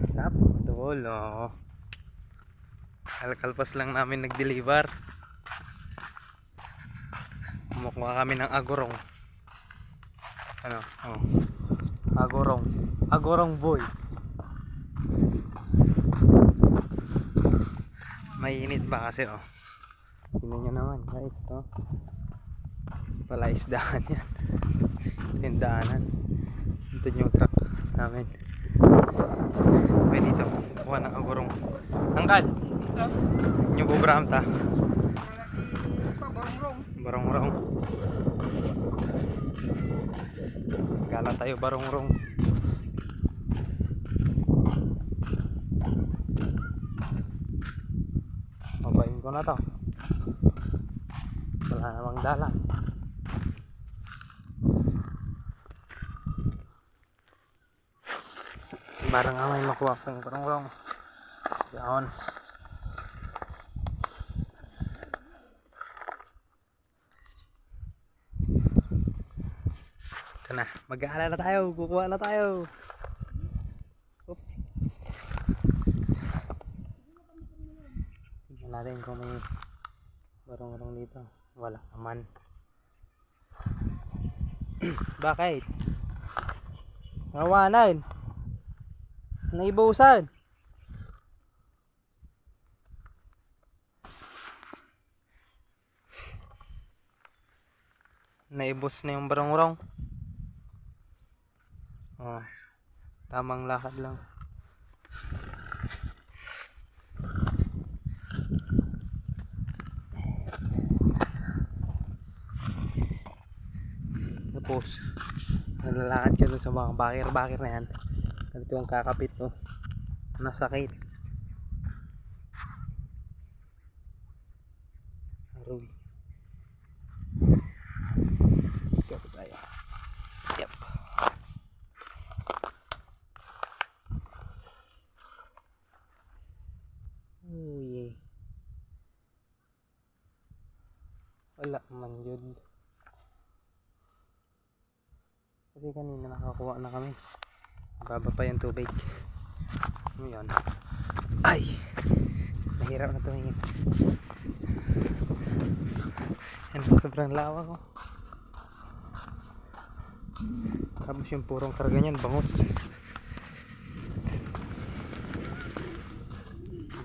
What's up, Tol? Oh, kalkalpas lang namin nag-deliver. Kumukuha kami ng agorong. Ano? Oh. Agorong. Agorong boy. Mainit ba kasi oh. Tingnan nyo naman guys, oh. Palaisdaan yan. Tindaanan. Ito yung truck namin. Pwede dito, kuha ng agorong. Angkal! Yung bubraham ta. Barong-rong. Gala tayo barong-rong. Mabayin ko na to. Wala namang dalang. Barang nga may makuha kong barong-rong. Yan. Ito na, mag-aalala tayo, kukuha na tayo. Oop. Tignan natin kung may barong-rong dito. Wala naman. Bakit? Nawanan. Naibusan. Naibos na yung barong-rong. Oh, tamang lakad lang. Tapos nalalakad ka doon sa mga bakir-bakir na yan. Ganito yung kakapit oh. Nasakit. Aroy. Ito tayo. Yep. Oh yeah. Wala man yun. Kasi kanina nakakuha na kami. Baba pa yung tubig. Ngayon. Ay! Mahirap na tumingin. Yan, sobrang lawa ko. Tapos yung purong karga niyan, bangus.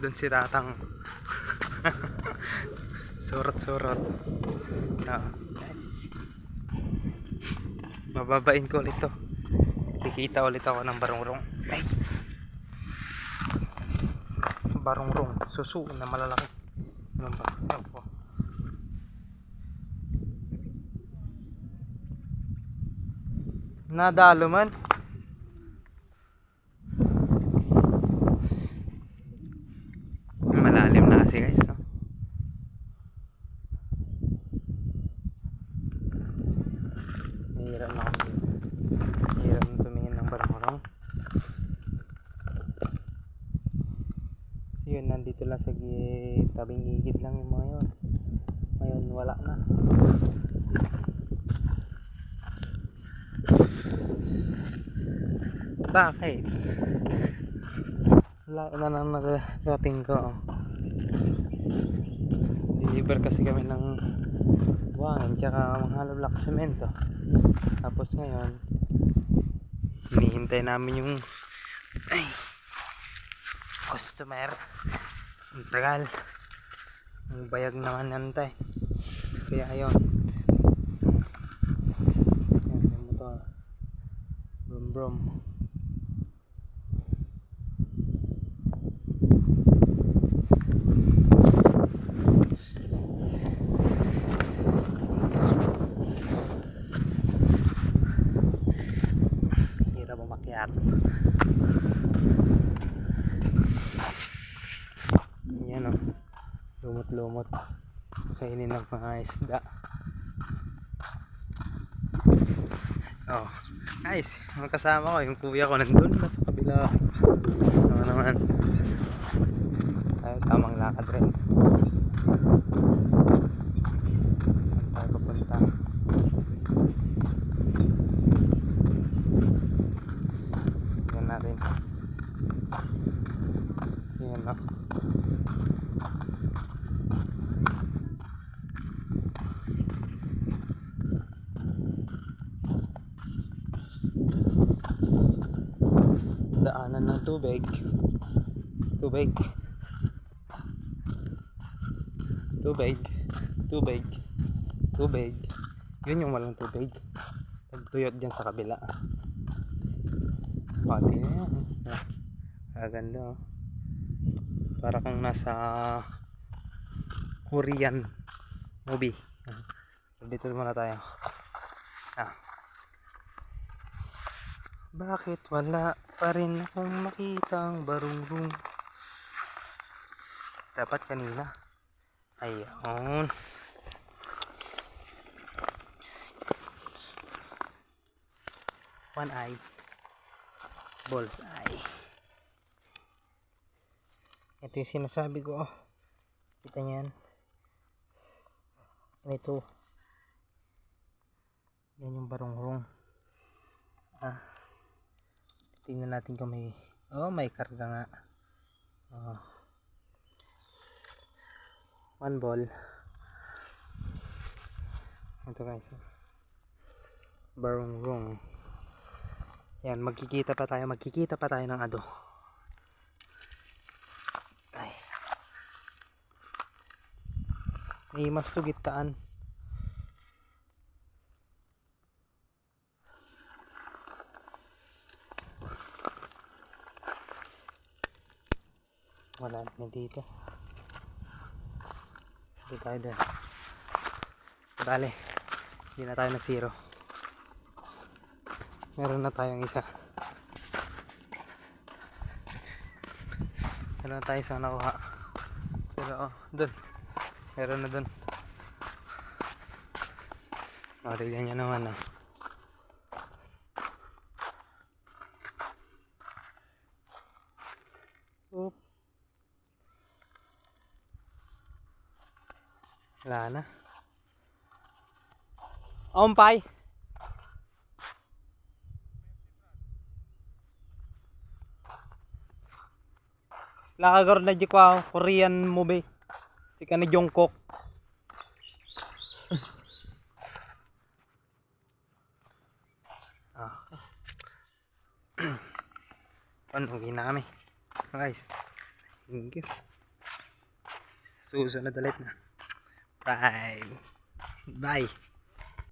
Doon si Tatang. Surot-surot. Bababain ko ulit to. Kikita ulit ako ng barong-rong. Ay! Barong-rong. Susu na malalaki. Ano ba? Opo. Nadalo man. Malalim na kasi guys, no? Hirap na kasi. Hirap na tumingin ng barong-rong. Kasi yun, nandito lang sa tabing gigit lang yung mga yun. Ngayon wala na. Bakit? Wala na nang nakarating ko. Deliver kasi kami ng buhangin tsaka mga hollow block semento. Tapos ngayon hinihintay namin yung customer. Ang tagal. Ang bayag naman nantay. Kaya ayun. Yan yung motor. Brum brum. Hirap umakyat. Yan o. Lumot-lumot. Kainin ng mga isda. Oh, guys, mga kasama ko, yung kuya ko nandun na sa kabila. Ano naman. Ay, tamang lakad rin. Saan tayo papunta? Tignan natin. Yan na. Daanan ng tubig. Tubig. Tubig. Tubig. Tubig. Yun yung walang tubig. Pagtuyot dyan sa kabila. Pati na yan. Ganda oh. Para kang nasa Korean movie. Dito muna tayo. Bakit wala pa rin akong makitang barungrung? Dapat kanina. Ayun. One eye. Bull's eye. Ito yung sinasabi ko. Oh. Kita niyan. Ito. Yan yung barungrung. Tingnan natin kung may may karga nga. One ball. Ito guys. Barungrung. Yan, magkikita pa tayo ng ado. Ay. May mas tugitaan. Wala na dito. Hindi tayo doon. Bale, hindi na tayo na zero. Meron na tayong isa. Meron na tayo isang nakuha. Pero doon. Meron na doon. Tignan nyo naman Oop. Wala na. Ompay. Lakagor na di ko Korean movie. Si Kani Jungkook. Uwi na kami. Guys. Thank you. Susunod ulit na. Bye.